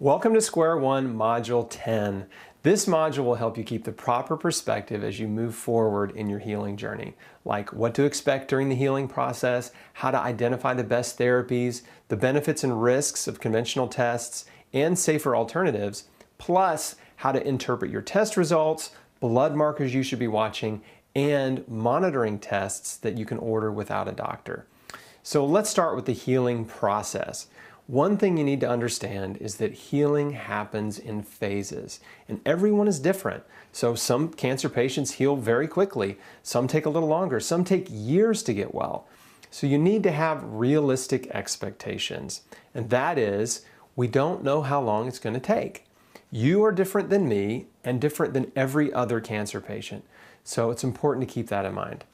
Welcome to Square One Module 10. This module will help you keep the proper perspective as you move forward in your healing journey, like what to expect during the healing process, how to identify the best therapies, the benefits and risks of conventional tests, and safer alternatives, plus how to interpret your test results, blood markers you should be watching, and monitoring tests that you can order without a doctor. So let's start with the healing process. One thing you need to understand is that healing happens in phases, and everyone is different. So some cancer patients heal very quickly, some take a little longer, some take years to get well. So you need to have realistic expectations, and that is, we don't know how long it's going to take. You are different than me and different than every other cancer patient, so it's important to keep that in mind.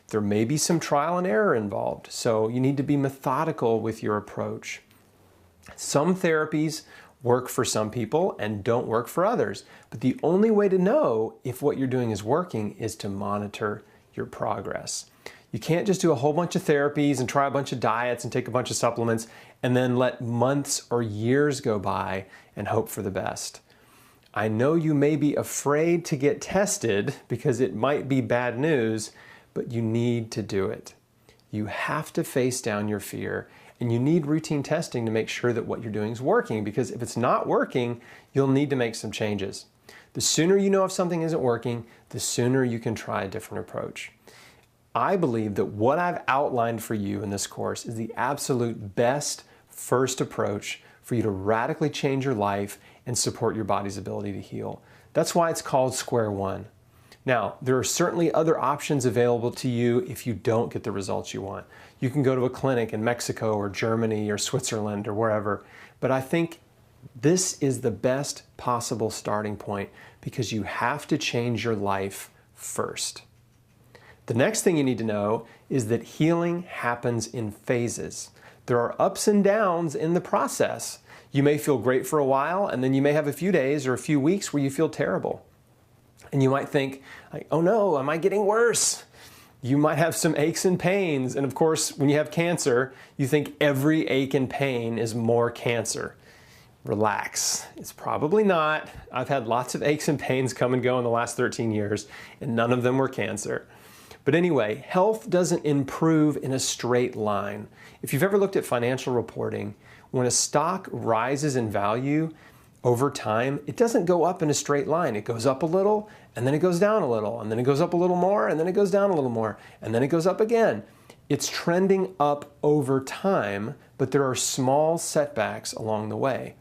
There may be some trial and error involved, so you need to be methodical with your approach. Some therapies work for some people and don't work for others, but the only way to know if what you're doing is working is to monitor your progress. You can't just do a whole bunch of therapies and try a bunch of diets and take a bunch of supplements and then let months or years go by and hope for the best. I know you may be afraid to get tested because it might be bad news, but you need to do it. You have to face down your fear, and you need routine testing to make sure that what you're doing is working, because if it's not working, you'll need to make some changes. The sooner you know if something isn't working, the sooner you can try a different approach. I believe that what I've outlined for you in this course is the absolute best first approach for you to radically change your life and support your body's ability to heal. That's why it's called Square One. Now, there are certainly other options available to you if you don't get the results you want. You can go to a clinic in Mexico or Germany or Switzerland or wherever, but I think this is the best possible starting point because you have to change your life first. The next thing you need to know is that healing happens in phases. There are ups and downs in the process. You may feel great for a while, and then you may have a few days or a few weeks where you feel terrible. And you might think, like, oh no, am I getting worse? You might have some aches and pains. And of course, when you have cancer, you think every ache and pain is more cancer. Relax. It's probably not. I've had lots of aches and pains come and go in the last 13 years, and none of them were cancer. But anyway, health doesn't improve in a straight line. If you've ever looked at financial reporting, when a stock rises in value, over time, it doesn't go up in a straight line. It goes up a little, and then it goes down a little, and then it goes up a little more, and then it goes down a little more, and then it goes up again. It's trending up over time, but there are small setbacks along the way.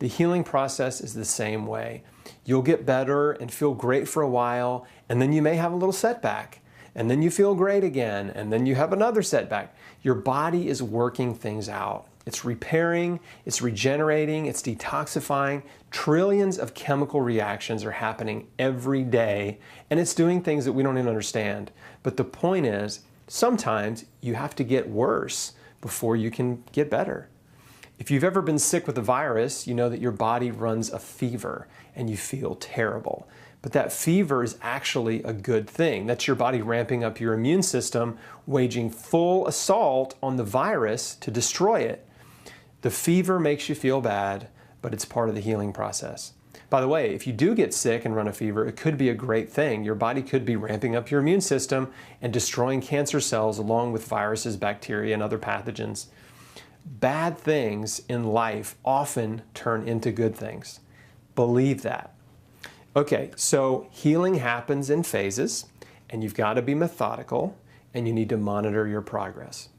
The healing process is the same way. You'll get better and feel great for a while, and then you may have a little setback, and then you feel great again, and then you have another setback. Your body is working things out. It's repairing, it's regenerating, it's detoxifying. Trillions of chemical reactions are happening every day, and it's doing things that we don't even understand. But the point is, sometimes you have to get worse before you can get better. If you've ever been sick with a virus, you know that your body runs a fever and you feel terrible. But that fever is actually a good thing. That's your body ramping up your immune system, waging full assault on the virus to destroy it. The fever makes you feel bad, but it's part of the healing process. By the way, if you do get sick and run a fever, it could be a great thing. Your body could be ramping up your immune system and destroying cancer cells along with viruses, bacteria, and other pathogens. Bad things in life often turn into good things. Believe that. Okay, so healing happens in phases, and you've got to be methodical, and you need to monitor your progress.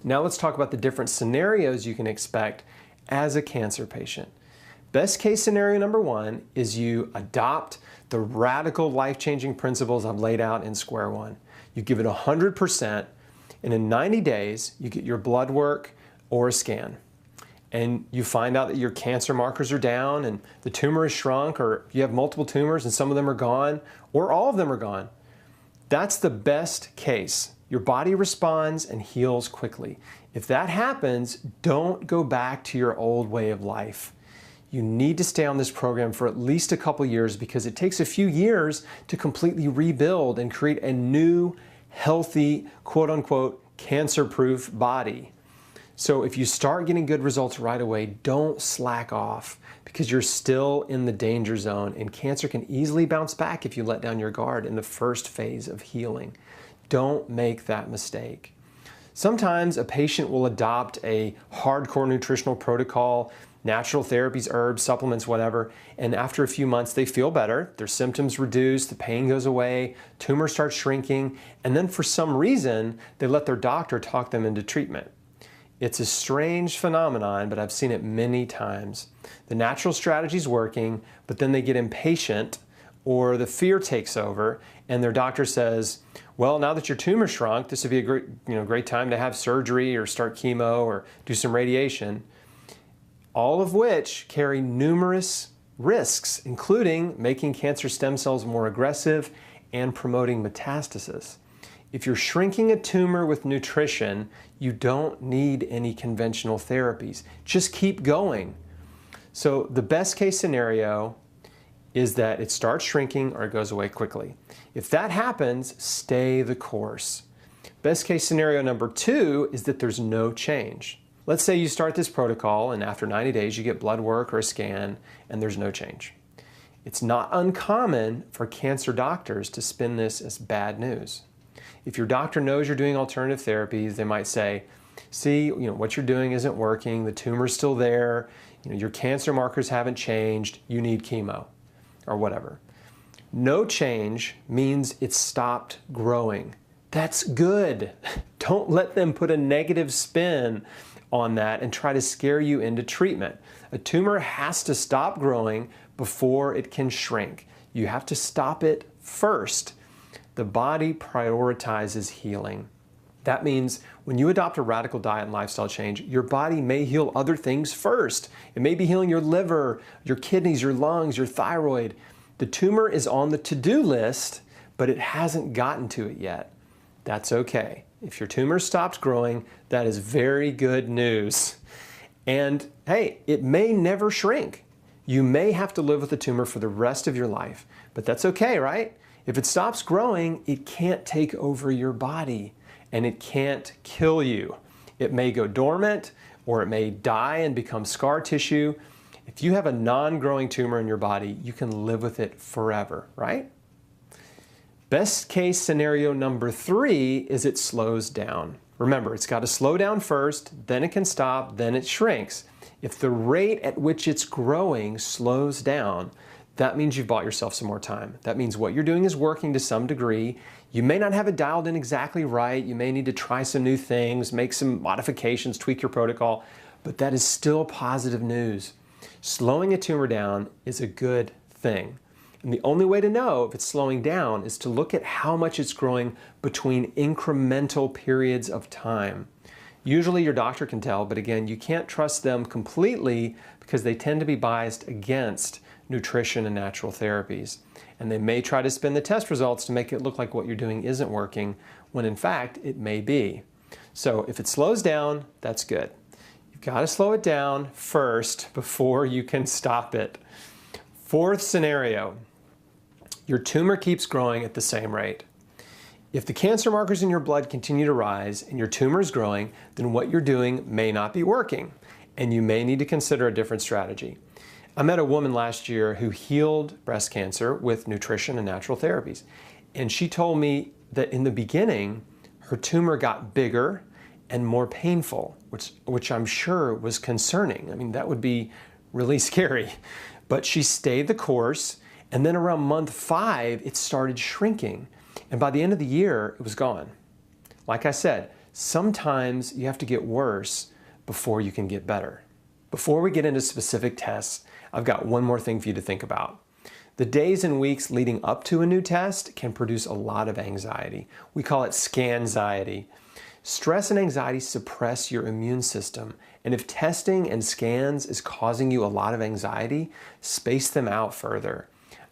Now let's talk about the different scenarios you can expect as a cancer patient. Best case scenario number one is you adopt the radical life-changing principles I've laid out in Square One. You give it 100%, and in 90 days, you get your blood work or a scan. And you find out that your cancer markers are down and the tumor is shrunk, or you have multiple tumors and some of them are gone, or all of them are gone. That's the best case. Your body responds and heals quickly. If that happens, don't go back to your old way of life. You need to stay on this program for at least a couple years because it takes a few years to completely rebuild and create a new, healthy, quote-unquote, cancer-proof body. So if you start getting good results right away, don't slack off because you're still in the danger zone, and cancer can easily bounce back if you let down your guard in the first phase of healing. Don't make that mistake. Sometimes a patient will adopt a hardcore nutritional protocol, natural therapies, herbs, supplements, whatever, and after a few months they feel better, their symptoms reduce, the pain goes away, tumor starts shrinking, and then for some reason they let their doctor talk them into treatment. It's a strange phenomenon, but I've seen it many times. The natural strategy is working, but then they get impatient or the fear takes over and their doctor says, well, now that your tumor shrunk, this would be a great time to have surgery or start chemo or do some radiation, all of which carry numerous risks, including making cancer stem cells more aggressive and promoting metastasis. If you're shrinking a tumor with nutrition, you don't need any conventional therapies. Just keep going. So the best case scenario is that it starts shrinking or it goes away quickly. If that happens, stay the course. Best case scenario number 2 is that there's no change. Let's say you start this protocol and after 90 days you get blood work or a scan and there's no change. It's not uncommon for cancer doctors to spin this as bad news. If your doctor knows you're doing alternative therapies, they might say, see, what you're doing isn't working, the tumor's still there, your cancer markers haven't changed, you need chemo, or whatever. No change means it stopped growing. That's good. Don't let them put a negative spin on that and try to scare you into treatment. A tumor has to stop growing before it can shrink. You have to stop it first. The body prioritizes healing. That means when you adopt a radical diet and lifestyle change, your body may heal other things first. It may be healing your liver, your kidneys, your lungs, your thyroid. The tumor is on the to-do list, but it hasn't gotten to it yet. That's okay. If your tumor stopped growing, that is very good news. And hey, it may never shrink. You may have to live with the tumor for the rest of your life, but that's okay, right? If it stops growing, it can't take over your body and it can't kill you. It may go dormant or it may die and become scar tissue. If you have a non-growing tumor in your body, you can live with it forever, right? Best case scenario number 3 is it slows down. Remember, it's got to slow down first, then it can stop, then it shrinks. If the rate at which it's growing slows down, that means you've bought yourself some more time. That means what you're doing is working to some degree. You may not have it dialed in exactly right. You may need to try some new things, make some modifications, tweak your protocol, but that is still positive news. Slowing a tumor down is a good thing. And the only way to know if it's slowing down is to look at how much it's growing between incremental periods of time. Usually your doctor can tell, but again, you can't trust them completely because they tend to be biased against nutrition and natural therapies. And they may try to spin the test results to make it look like what you're doing isn't working, when in fact it may be. So if it slows down, that's good. You've got to slow it down first before you can stop it. 4th scenario, your tumor keeps growing at the same rate. If the cancer markers in your blood continue to rise and your tumor is growing, then what you're doing may not be working, and you may need to consider a different strategy. I met a woman last year who healed breast cancer with nutrition and natural therapies, and she told me that in the beginning, her tumor got bigger and more painful, which I'm sure was concerning. I mean, that would be really scary. But she stayed the course, and then around month 5, it started shrinking. And by the end of the year, it was gone. Like I said, sometimes you have to get worse before you can get better. Before we get into specific tests, I've got one more thing for you to think about. The days and weeks leading up to a new test can produce a lot of anxiety. We call it scanxiety. Stress and anxiety suppress your immune system, and if testing and scans is causing you a lot of anxiety, space them out further.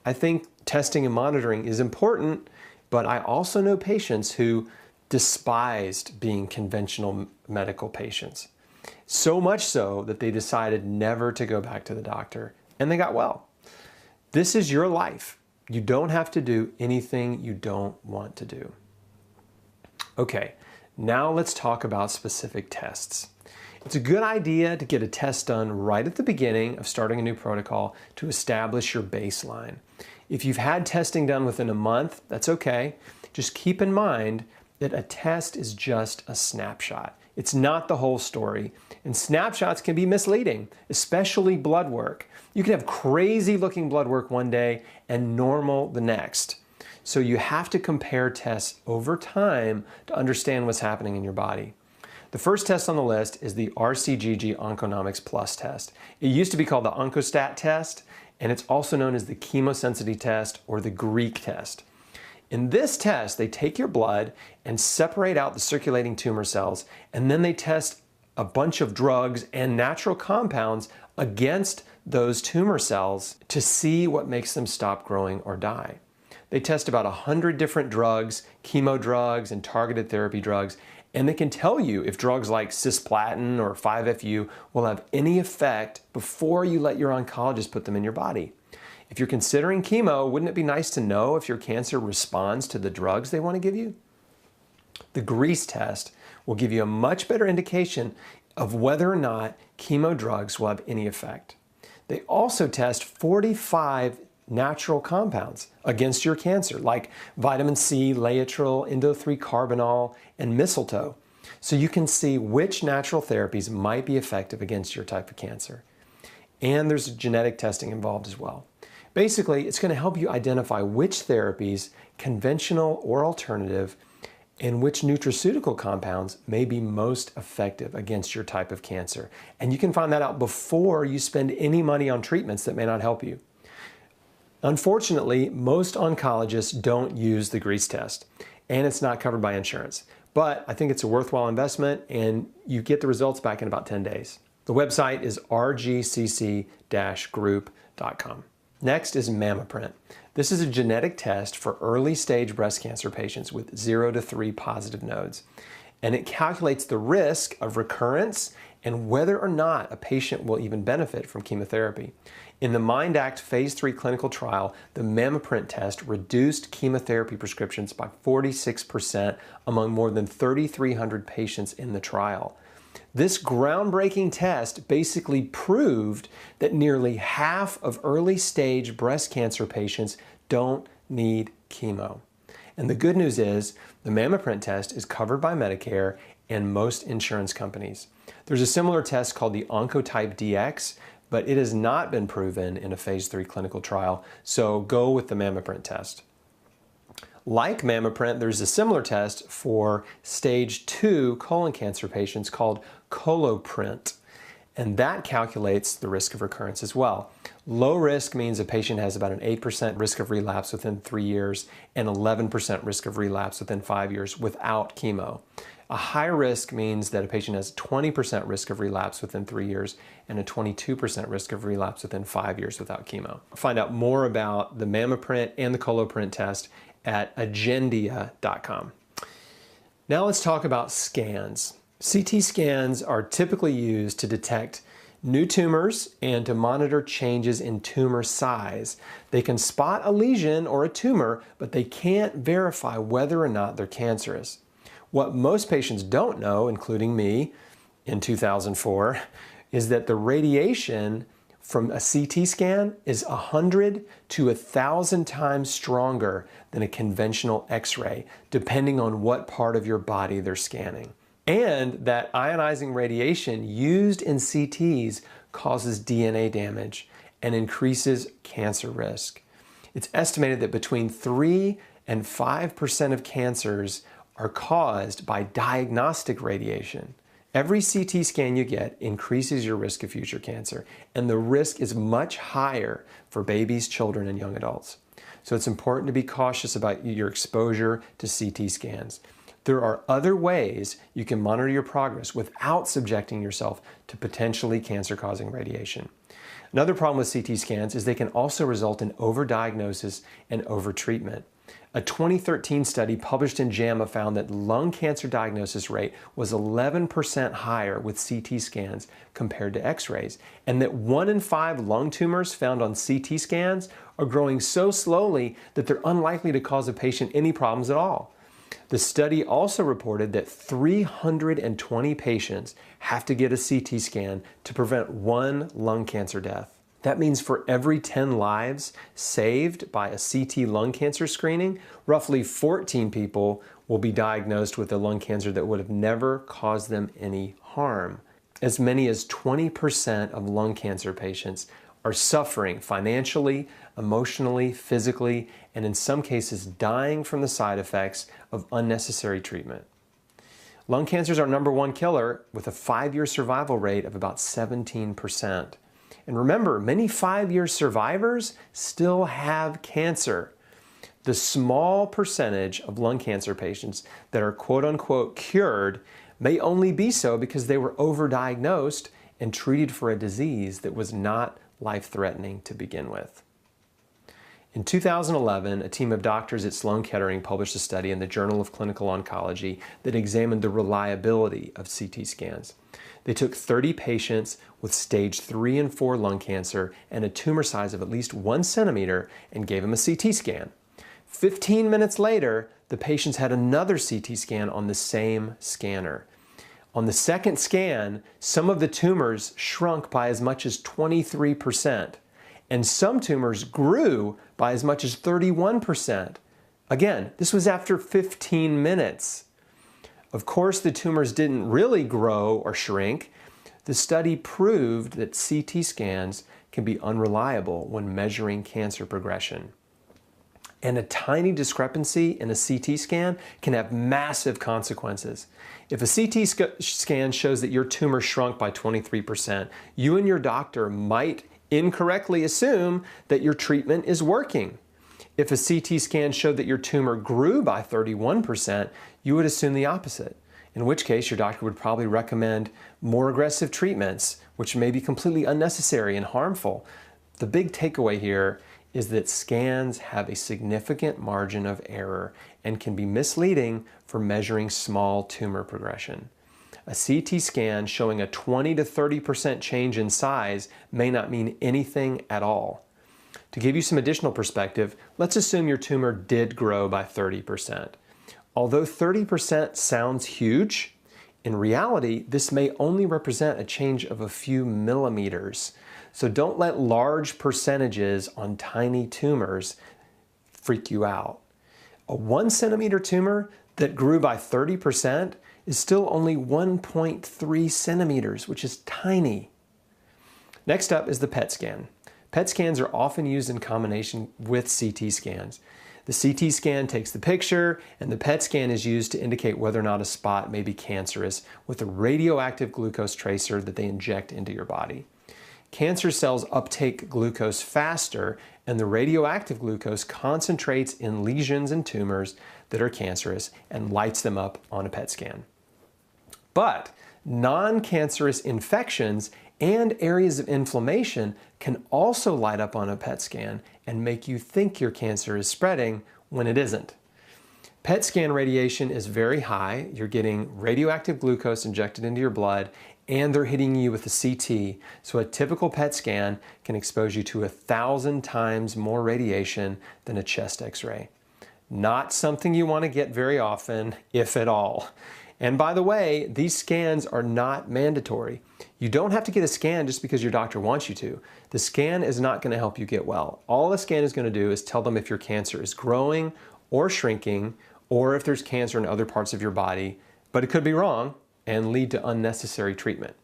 I think testing and monitoring is important, but I also know patients who despised being conventional medical patients. So much so that they decided never to go back to the doctor, and they got well. This is your life. You don't have to do anything you don't want to do. Okay, now let's talk about specific tests. It's a good idea to get a test done right at the beginning of starting a new protocol to establish your baseline. If you've had testing done within a month, that's okay. Just keep in mind that a test is just a snapshot. It's not the whole story, and snapshots can be misleading, especially blood work. You can have crazy looking blood work one day and normal the next. So you have to compare tests over time to understand what's happening in your body. The first test on the list is the RCGG Onconomics Plus test. It used to be called the Oncostat test, and it's also known as the chemosensity test or the Greek test. In this test, they take your blood and separate out the circulating tumor cells, and then they test a bunch of drugs and natural compounds against those tumor cells to see what makes them stop growing or die. They test about 100 different drugs, chemo drugs and targeted therapy drugs, and they can tell you if drugs like cisplatin or 5-FU will have any effect before you let your oncologist put them in your body. If you're considering chemo, wouldn't it be nice to know if your cancer responds to the drugs they want to give you? The Greece test will give you a much better indication of whether or not chemo drugs will have any effect. They also test 45 natural compounds against your cancer, like vitamin C, Laetrile, Indo-3-carbinol, and mistletoe, so you can see which natural therapies might be effective against your type of cancer. And there's genetic testing involved as well. Basically, it's going to help you identify which therapies, conventional or alternative, and which nutraceutical compounds may be most effective against your type of cancer. And you can find that out before you spend any money on treatments that may not help you. Unfortunately, most oncologists don't use the Greece test, and it's not covered by insurance. But I think it's a worthwhile investment, and you get the results back in about 10 days. The website is rgcc-group.com. Next is MammaPrint. This is a genetic test for early stage breast cancer patients with 0 to 3 positive nodes. And it calculates the risk of recurrence and whether or not a patient will even benefit from chemotherapy. In the MIND-ACT Phase 3 clinical trial, the MammaPrint test reduced chemotherapy prescriptions by 46% among more than 3,300 patients in the trial. This groundbreaking test basically proved that nearly half of early stage breast cancer patients don't need chemo. And the good news is the MammaPrint test is covered by Medicare and most insurance companies. There's a similar test called the Oncotype DX, but it has not been proven in a Phase 3 clinical trial, so go with the MammaPrint test. Like MammaPrint, there's a similar test for stage 2 colon cancer patients called ColoPrint, and that calculates the risk of recurrence as well. Low risk means a patient has about an 8% risk of relapse within 3 years and 11% risk of relapse within 5 years without chemo. A high risk means that a patient has 20% risk of relapse within 3 years and a 22% risk of relapse within 5 years without chemo. Find out more about the MammaPrint and the ColoPrint test at agendia.com. Now let's talk about scans. CT scans are typically used to detect new tumors and to monitor changes in tumor size. They can spot a lesion or a tumor, but they can't verify whether or not they're cancerous. What most patients don't know, including me in 2004, is that the radiation from a CT scan is 100 to 1,000 times stronger than a conventional X-ray, depending on what part of your body they're scanning. And that ionizing radiation used in CTs causes DNA damage and increases cancer risk. It's estimated that between 3 and 5% of cancers are caused by diagnostic radiation. Every CT scan you get increases your risk of future cancer, and the risk is much higher for babies, children, and young adults. So it's important to be cautious about your exposure to CT scans. There are other ways you can monitor your progress without subjecting yourself to potentially cancer-causing radiation. Another problem with CT scans is they can also result in overdiagnosis and overtreatment. A 2013 study published in JAMA found that lung cancer diagnosis rate was 11% higher with CT scans compared to X-rays, and that 1 in 5 lung tumors found on CT scans are growing so slowly that they're unlikely to cause a patient any problems at all. The study also reported that 320 patients have to get a CT scan to prevent one lung cancer death. That means for every 10 lives saved by a CT lung cancer screening, roughly 14 people will be diagnosed with a lung cancer that would have never caused them any harm. As many as 20% of lung cancer patients are suffering financially, emotionally, physically, and in some cases dying from the side effects of unnecessary treatment. Lung cancer is our #1 killer with a 5-year survival rate of about 17%. And remember, many 5-year survivors still have cancer. The small percentage of lung cancer patients that are quote-unquote cured may only be so because they were overdiagnosed and treated for a disease that was not life-threatening to begin with. In 2011, a team of doctors at Sloan Kettering published a study in the Journal of Clinical Oncology that examined the reliability of CT scans. They took 30 patients with stage 3 and 4 lung cancer and a tumor size of at least 1 centimeter and gave them a CT scan. 15 minutes later, the patients had another CT scan on the same scanner. On the second scan, some of the tumors shrunk by as much as 23%, and some tumors grew by as much as 31%. Again, this was after 15 minutes. Of course, the tumors didn't really grow or shrink. The study proved that CT scans can be unreliable when measuring cancer progression. And a tiny discrepancy in a CT scan can have massive consequences. If a CT scan shows that your tumor shrunk by 23%, you and your doctor might incorrectly assume that your treatment is working. If a CT scan showed that your tumor grew by 31%, you would assume the opposite, in which case your doctor would probably recommend more aggressive treatments, which may be completely unnecessary and harmful. The big takeaway here is that scans have a significant margin of error and can be misleading for measuring small tumor progression. A CT scan showing a 20 to 30% change in size may not mean anything at all. To give you some additional perspective, let's assume your tumor did grow by 30%. Although 30% sounds huge, in reality, this may only represent a change of a few millimeters. So don't let large percentages on tiny tumors freak you out. A 1 centimeter tumor that grew by 30% is still only 1.3 centimeters, which is tiny. Next up is the PET scan. PET scans are often used in combination with CT scans. The CT scan takes the picture, and the PET scan is used to indicate whether or not a spot may be cancerous with a radioactive glucose tracer that they inject into your body. Cancer cells uptake glucose faster, and the radioactive glucose concentrates in lesions and tumors that are cancerous and lights them up on a PET scan. But non-cancerous infections and areas of inflammation can also light up on a PET scan and make you think your cancer is spreading when it isn't. PET scan radiation is very high. You're getting radioactive glucose injected into your blood, and they're hitting you with a CT. So a typical PET scan can expose you to 1,000 times more radiation than a chest X-ray. Not something you want to get very often, if at all. And by the way, these scans are not mandatory. You don't have to get a scan just because your doctor wants you to. The scan is not going to help you get well. All the scan is going to do is tell them if your cancer is growing or shrinking, or if there's cancer in other parts of your body, but it could be wrong and lead to unnecessary treatment.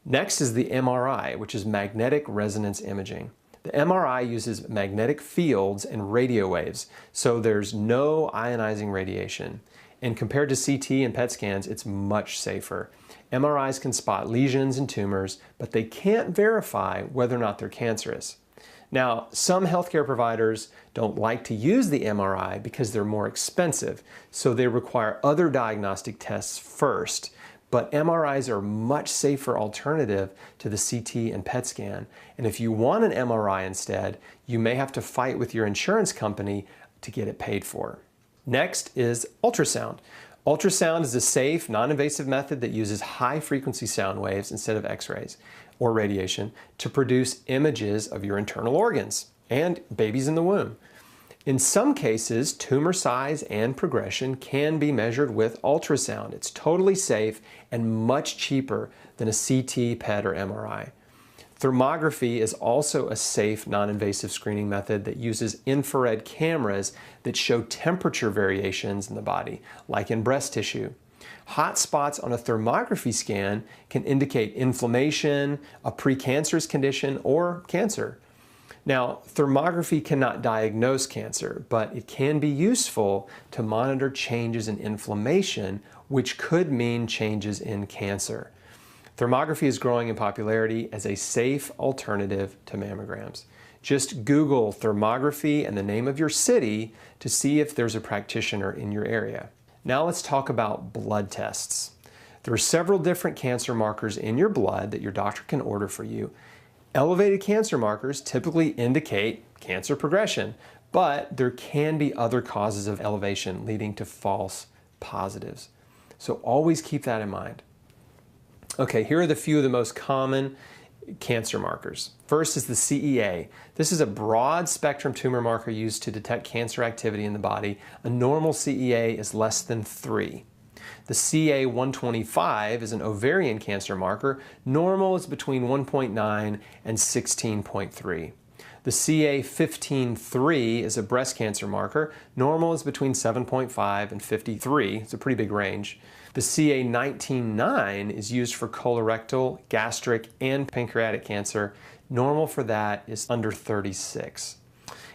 Next is the MRI, which is magnetic resonance imaging. The MRI uses magnetic fields and radio waves, so there's no ionizing radiation. And compared to CT and PET scans, it's much safer. MRIs can spot lesions and tumors, but they can't verify whether or not they're cancerous. Now, some healthcare providers don't like to use the MRI because they're more expensive, so they require other diagnostic tests first. But MRIs are a much safer alternative to the CT and PET scan. And if you want an MRI instead, you may have to fight with your insurance company to get it paid for. Next is ultrasound. Ultrasound is a safe, non-invasive method that uses high-frequency sound waves instead of X-rays or radiation to produce images of your internal organs and babies in the womb. In some cases, tumor size and progression can be measured with ultrasound. It's totally safe and much cheaper than a CT, PET, or MRI. Thermography is also a safe, non-invasive screening method that uses infrared cameras that show temperature variations in the body, like in breast tissue. Hot spots on a thermography scan can indicate inflammation, a precancerous condition, or cancer. Now, thermography cannot diagnose cancer, but it can be useful to monitor changes in inflammation, which could mean changes in cancer. Thermography is growing in popularity as a safe alternative to mammograms. Just Google thermography and the name of your city to see if there's a practitioner in your area. Now let's talk about blood tests. There are several different cancer markers in your blood that your doctor can order for you. Elevated cancer markers typically indicate cancer progression, but there can be other causes of elevation leading to false positives. So always keep that in mind. Okay, here are the few of the most common cancer markers. First is the CEA. This is a broad spectrum tumor marker used to detect cancer activity in the body. A normal CEA is less than 3. The CA-125 is an ovarian cancer marker. Normal is between 1.9 and 16.3. The CA-15-3 is a breast cancer marker. Normal is between 7.5 and 53. It's a pretty big range. The CA-19-9 is used for colorectal, gastric, and pancreatic cancer. Normal for that is under 36.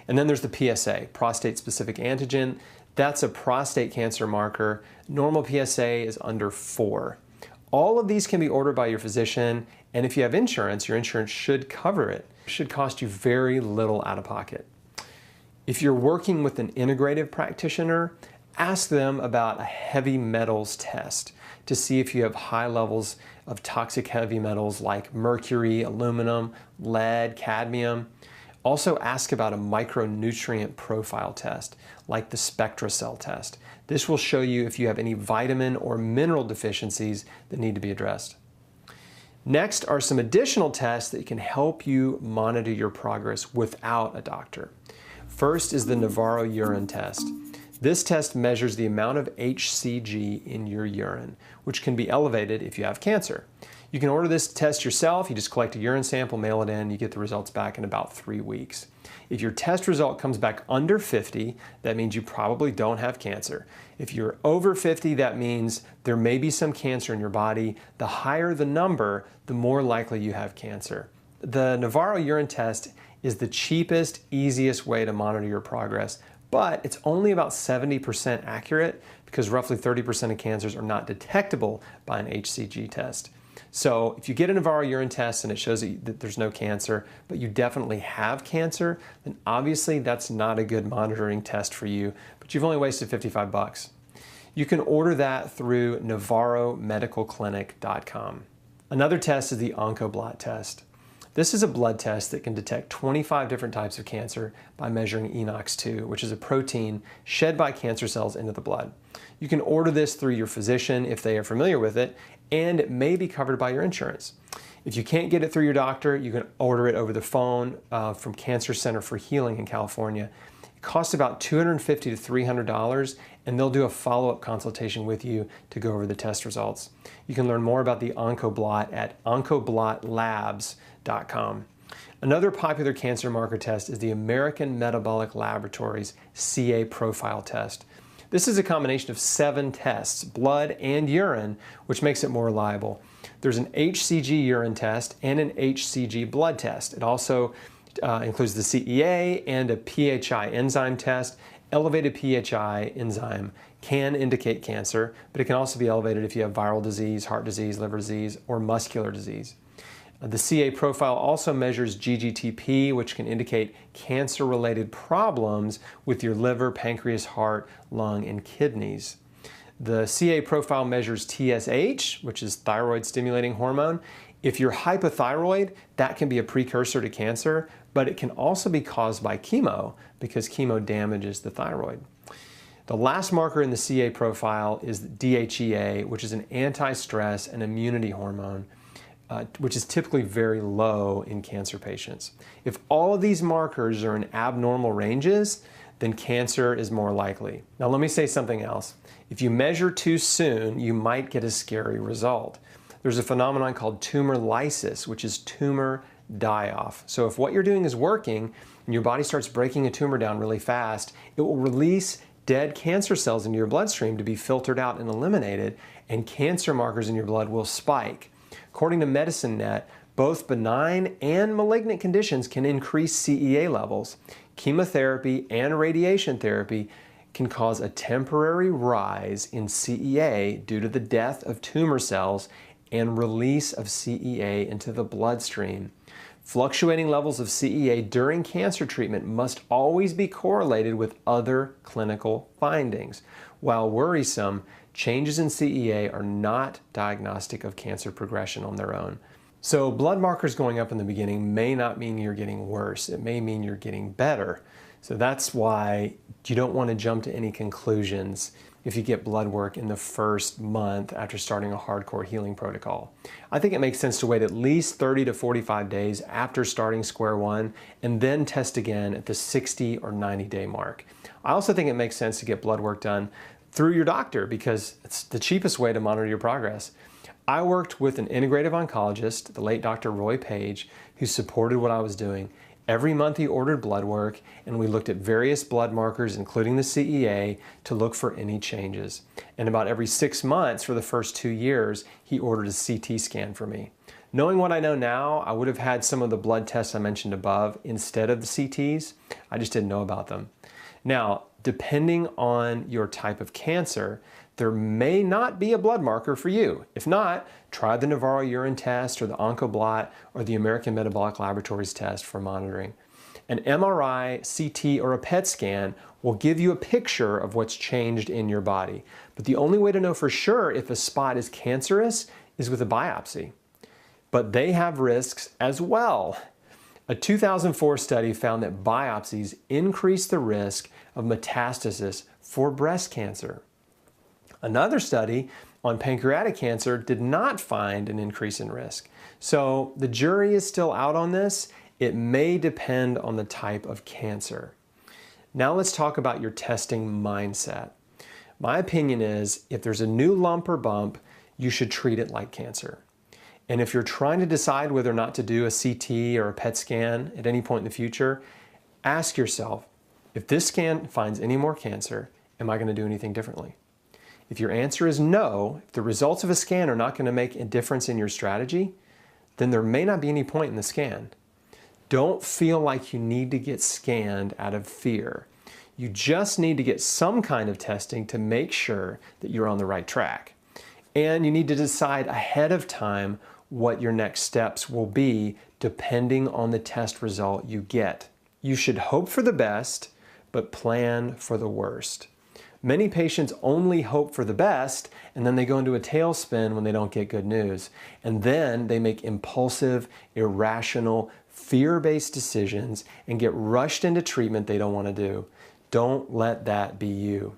And then there's the PSA, prostate-specific antigen. That's a prostate cancer marker. Normal PSA is under 4. All of these can be ordered by your physician, and if you have insurance, your insurance should cover it. It should cost you very little out of pocket. If you're working with an integrative practitioner, ask them about a heavy metals test to see if you have high levels of toxic heavy metals like mercury, aluminum, lead, cadmium. Also ask about a micronutrient profile test like the SpectraCell test. This will show you if you have any vitamin or mineral deficiencies that need to be addressed. Next are some additional tests that can help you monitor your progress without a doctor. First is the Navarro urine test. This test measures the amount of HCG in your urine, which can be elevated if you have cancer. You can order this test yourself. You just collect a urine sample, mail it in, you get the results back in about 3 weeks. If your test result comes back under 50, that means you probably don't have cancer. If you're over 50, that means there may be some cancer in your body. The higher the number, the more likely you have cancer. The Navarro urine test is the cheapest, easiest way to monitor your progress, but it's only about 70% accurate because roughly 30% of cancers are not detectable by an HCG test. So if you get a Navarro urine test and it shows that there's no cancer, but you definitely have cancer, then obviously that's not a good monitoring test for you, but you've only wasted $55. You can order that through navarromedicalclinic.com. Another test is the Oncoblot test. This is a blood test that can detect 25 different types of cancer by measuring ENOX2, which is a protein shed by cancer cells into the blood. You can order this through your physician if they are familiar with it, and it may be covered by your insurance. If you can't get it through your doctor, you can order it over the phone from Cancer Center for Healing in California. It costs about $250 to $300, and they'll do a follow-up consultation with you to go over the test results. You can learn more about the Oncoblot at oncoblotlabs.com. Another popular cancer marker test is the American Metabolic Laboratories CA Profile test. This is a combination of 7 tests, blood and urine, which makes it more reliable. There's an HCG urine test and an HCG blood test. It also includes the CEA and a PHI enzyme test. Elevated PHI enzyme can indicate cancer, but it can also be elevated if you have viral disease, heart disease, liver disease, or muscular disease. The CA profile also measures GGTP, which can indicate cancer-related problems with your liver, pancreas, heart, lung, and kidneys. The CA profile measures TSH, which is thyroid-stimulating hormone. If you're hypothyroid, that can be a precursor to cancer, but it can also be caused by chemo because chemo damages the thyroid. The last marker in the CA profile is DHEA, which is an anti-stress and immunity hormone, which is typically very low in cancer patients. If all of these markers are in abnormal ranges, then cancer is more likely. Now let me say something else. If you measure too soon, you might get a scary result. There's a phenomenon called tumor lysis, which is tumor die-off. So if what you're doing is working and your body starts breaking a tumor down really fast, it will release dead cancer cells into your bloodstream to be filtered out and eliminated, and cancer markers in your blood will spike. According to MedicineNet, both benign and malignant conditions can increase CEA levels. Chemotherapy and radiation therapy can cause a temporary rise in CEA due to the death of tumor cells and release of CEA into the bloodstream. Fluctuating levels of CEA during cancer treatment must always be correlated with other clinical findings. While worrisome, changes in CEA are not diagnostic of cancer progression on their own. So blood markers going up in the beginning may not mean you're getting worse. It may mean you're getting better. So that's why you don't want to jump to any conclusions if you get blood work in the first month after starting a hardcore healing protocol. I think it makes sense to wait at least 30 to 45 days after starting square one and then test again at the 60 or 90 day mark. I also think it makes sense to get blood work done through your doctor because it's the cheapest way to monitor your progress. I worked with an integrative oncologist, the late Dr. Roy Page, who supported what I was doing. Every month he ordered blood work and we looked at various blood markers, including the CEA, to look for any changes. And about every 6 months for the first 2 years, he ordered a CT scan for me. Knowing what I know now, I would have had some of the blood tests I mentioned above instead of the CTs. I just didn't know about them. Now, depending on your type of cancer, there may not be a blood marker for you. If not, try the Navarro urine test or the Oncoblot or the American Metabolic Laboratories test for monitoring. An MRI, CT, or a PET scan will give you a picture of what's changed in your body. But the only way to know for sure if a spot is cancerous is with a biopsy. But they have risks as well. A 2004 study found that biopsies increase the risk of metastasis for breast cancer. Another study on pancreatic cancer did not find an increase in risk. So the jury is still out on this. It may depend on the type of cancer. Now let's talk about your testing mindset. My opinion is if there's a new lump or bump, you should treat it like cancer. And if you're trying to decide whether or not to do a CT or a PET scan at any point in the future, ask yourself, if this scan finds any more cancer, am I going to do anything differently? If your answer is no, if the results of a scan are not going to make a difference in your strategy, then there may not be any point in the scan. Don't feel like you need to get scanned out of fear. You just need to get some kind of testing to make sure that you're on the right track. And you need to decide ahead of time what your next steps will be depending on the test result you get. You should hope for the best, but plan for the worst. Many patients only hope for the best and then they go into a tailspin when they don't get good news. And then they make impulsive, irrational, fear-based decisions and get rushed into treatment they don't want to do. Don't let that be you.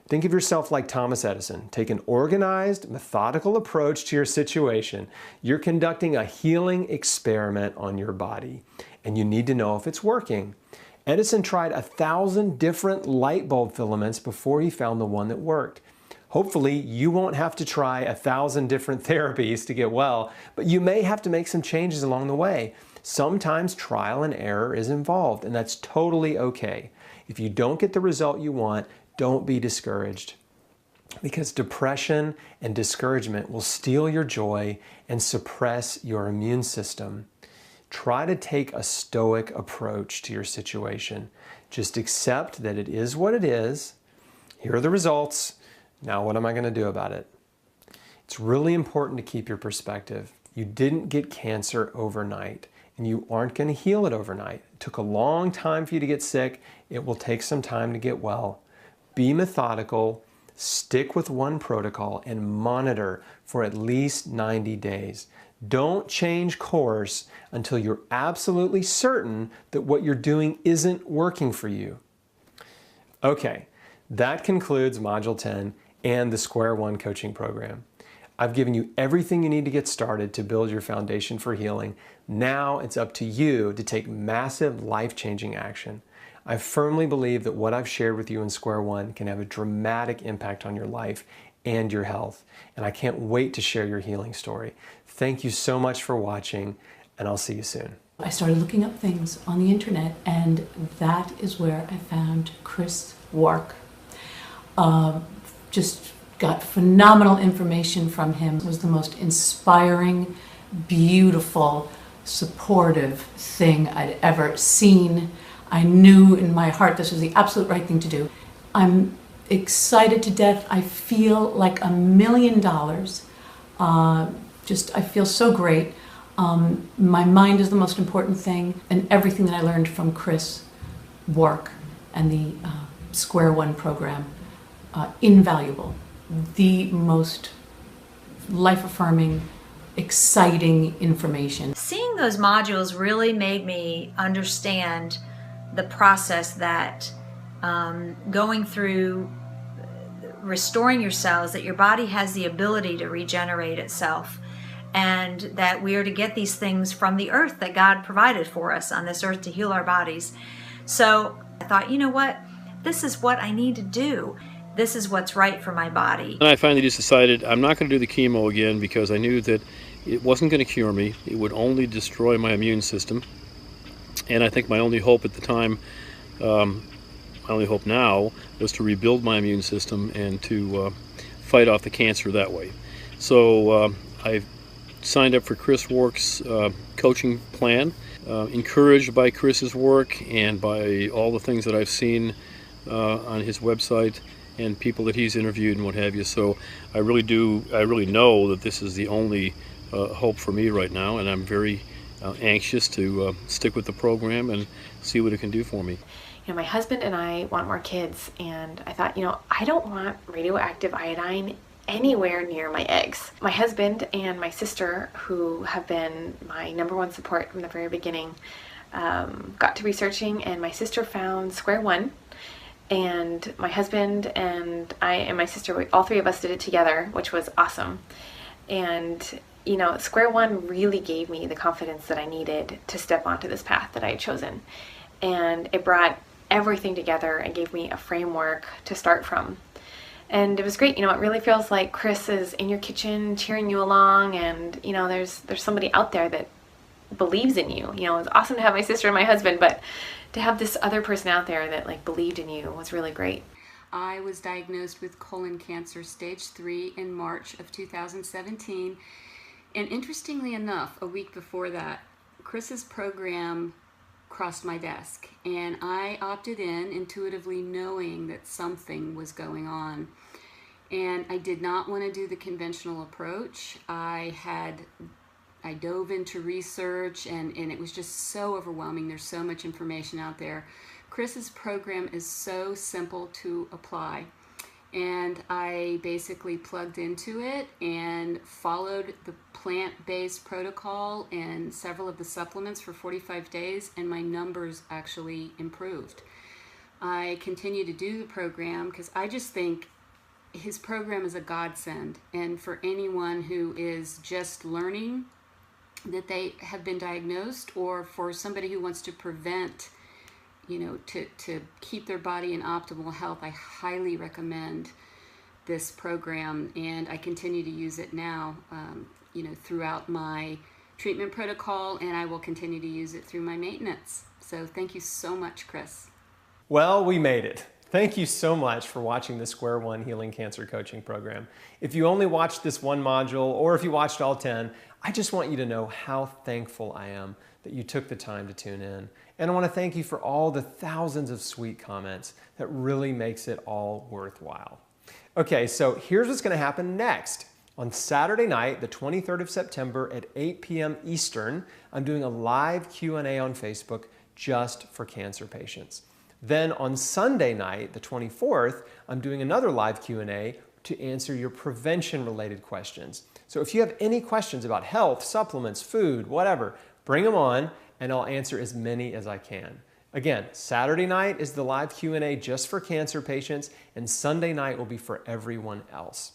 Think of yourself like Thomas Edison. Take an organized, methodical approach to your situation. You're conducting a healing experiment on your body, and you need to know if it's working. Edison tried 1,000 different light bulb filaments before he found the one that worked. Hopefully, you won't have to try 1,000 different therapies to get well, but you may have to make some changes along the way. Sometimes trial and error is involved, and that's totally okay. If you don't get the result you want, don't be discouraged, because depression and discouragement will steal your joy and suppress your immune system. Try to take a stoic approach to your situation. Just accept that it is what it is. Here are the results. Now what am I going to do about it? It's really important to keep your perspective. You didn't get cancer overnight, and you aren't going to heal it overnight. It took a long time for you to get sick. It will take some time to get well. Be methodical, stick with one protocol, and monitor for at least 90 days. Don't change course until you're absolutely certain that what you're doing isn't working for you. Okay, that concludes Module 10 and the Square One coaching program. I've given you everything you need to get started to build your foundation for healing. Now it's up to you to take massive life-changing action. I firmly believe that what I've shared with you in Square One can have a dramatic impact on your life and your health, and I can't wait to share your healing story. Thank you so much for watching, and I'll see you soon. I started looking up things on the internet, and that is where I found Chris Wark. Just got phenomenal information from him. It was the most inspiring, beautiful, supportive thing I'd ever seen. I knew in my heart this was the absolute right thing to do. I'm excited to death. I feel like $1 million. I feel so great. My mind is the most important thing, and everything that I learned from Chris Wark and the Square One program, invaluable. The most life-affirming, exciting information. Seeing those modules really made me understand the process that going through restoring your cells, that your body has the ability to regenerate itself, and that we are to get these things from the earth that God provided for us on this earth to heal our bodies. So I thought, you know what? This is what I need to do. This is what's right for my body. And I finally just decided I'm not going to do the chemo again, because I knew that it wasn't going to cure me. It would only destroy my immune system. And I think my only hope at the time, my only hope now, was to rebuild my immune system and to fight off the cancer that way. So I've signed up for Chris Wark's coaching plan, encouraged by Chris's work and by all the things that I've seen on his website and people that he's interviewed and what have you. So I really know that this is the only hope for me right now, and I'm very anxious to stick with the program and see what it can do for me. You know, my husband and I want more kids, and I thought, you know, I don't want radioactive iodine anywhere near my eggs. My husband and my sister, who have been my #1 support from the very beginning, got to researching, and my sister found Square One, and my husband and I and my sister, all three of us did it together, which was awesome. And you know, Square One really gave me the confidence that I needed to step onto this path that I had chosen. And it brought everything together and gave me a framework to start from. And it was great. You know, it really feels like Chris is in your kitchen cheering you along, and you know, there's somebody out there that believes in you. You know, it's awesome to have my sister and my husband, but to have this other person out there that like believed in you was really great. I was diagnosed with colon cancer stage 3 in March of 2017. And interestingly enough, a week before that, Chris's program crossed my desk, and I opted in intuitively knowing that something was going on. And I did not want to do the conventional approach. I dove into research, and it was just so overwhelming. There's so much information out there. Chris's program is so simple to apply. And I basically plugged into it and followed the plant-based protocol and several of the supplements for 45 days, and my numbers actually improved. I continue to do the program because I just think his program is a godsend. And for anyone who is just learning that they have been diagnosed, or for somebody who wants to prevent, you know, to keep their body in optimal health, I highly recommend this program, and I continue to use it now, you know, throughout my treatment protocol, and I will continue to use it through my maintenance. So thank you so much, Chris. Well, we made it. Thank you so much for watching the Square One Healing Cancer Coaching Program. If you only watched this one module, or if you watched all 10, I just want you to know how thankful I am that you took the time to tune in. And I want to thank you for all the thousands of sweet comments. That really makes it all worthwhile. Okay, so here's what's going to happen next. On Saturday night, the 23rd of September at 8 p.m. Eastern, I'm doing a live Q&A on Facebook just for cancer patients. Then on Sunday night, the 24th, I'm doing another live Q&A to answer your prevention-related questions. So if you have any questions about health, supplements, food, whatever, bring them on and I'll answer as many as I can. Again, Saturday night is the live Q&A just for cancer patients, and Sunday night will be for everyone else.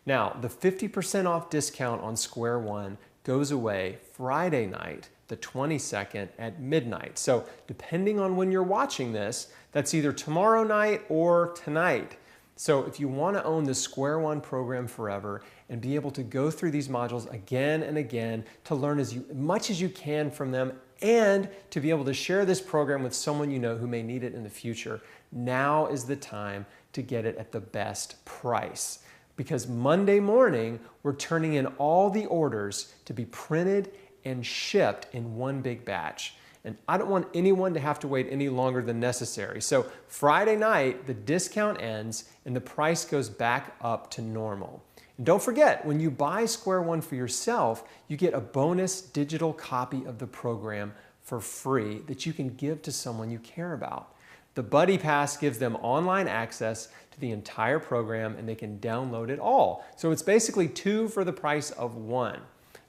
Now, the 50% off discount on Square One goes away Friday night, the 22nd at midnight. So depending on when you're watching this, that's either tomorrow night or tonight. So if you want to own the Square One program forever and be able to go through these modules again and again to learn as much as you can from them and to be able to share this program with someone you know who may need it in the future, now is the time to get it at the best price. Because Monday morning, we're turning in all the orders to be printed and shipped in one big batch. And I don't want anyone to have to wait any longer than necessary. So Friday night, the discount ends and the price goes back up to normal. And don't forget, when you buy Square One for yourself, you get a bonus digital copy of the program for free that you can give to someone you care about. The Buddy Pass gives them online access to the entire program and they can download it all. So it's basically 2 for the price of 1.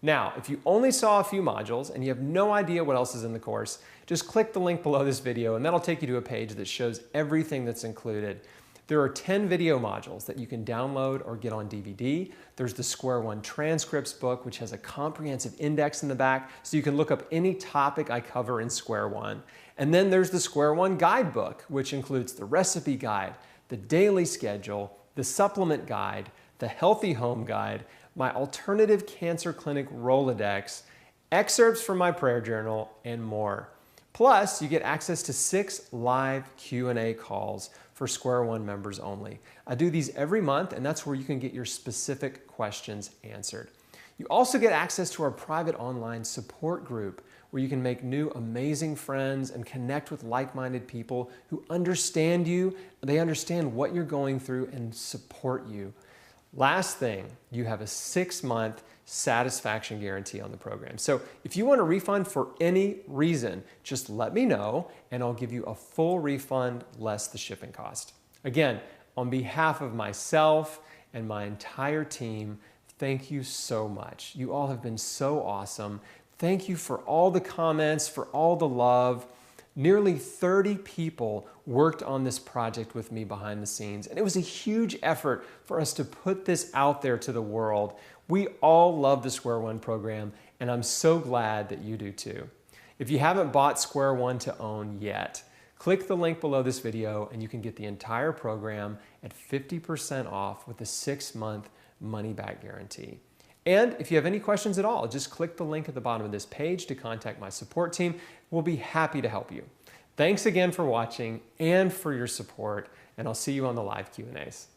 Now, if you only saw a few modules and you have no idea what else is in the course, just click the link below this video and that'll take you to a page that shows everything that's included. There are 10 video modules that you can download or get on DVD. There's the Square One Transcripts book, which has a comprehensive index in the back, so you can look up any topic I cover in Square One. And then there's the Square One Guidebook, which includes the recipe guide, the daily schedule, the supplement guide, the healthy home guide, my alternative cancer clinic Rolodex, excerpts from my prayer journal, and more. Plus, you get access to 6 live Q&A calls for Square One members only. I do these every month, and that's where you can get your specific questions answered. You also get access to our private online support group, where you can make new amazing friends and connect with like-minded people who understand you, they understand what you're going through, and support you. Last thing, you have a 6-month satisfaction guarantee on the program. So if you want a refund for any reason, just let me know and I'll give you a full refund less the shipping cost. Again, on behalf of myself and my entire team, thank you so much. You all have been so awesome. Thank you for all the comments, for all the love. Nearly 30 people worked on this project with me behind the scenes, and it was a huge effort for us to put this out there to the world. We all love the Square One program, and I'm so glad that you do too. If you haven't bought Square One to own yet, click the link below this video and you can get the entire program at 50% off with a 6-month money-back guarantee. And if you have any questions at all, just click the link at the bottom of this page to contact my support team. We'll be happy to help you. Thanks again for watching and for your support, and I'll see you on the live Q&As.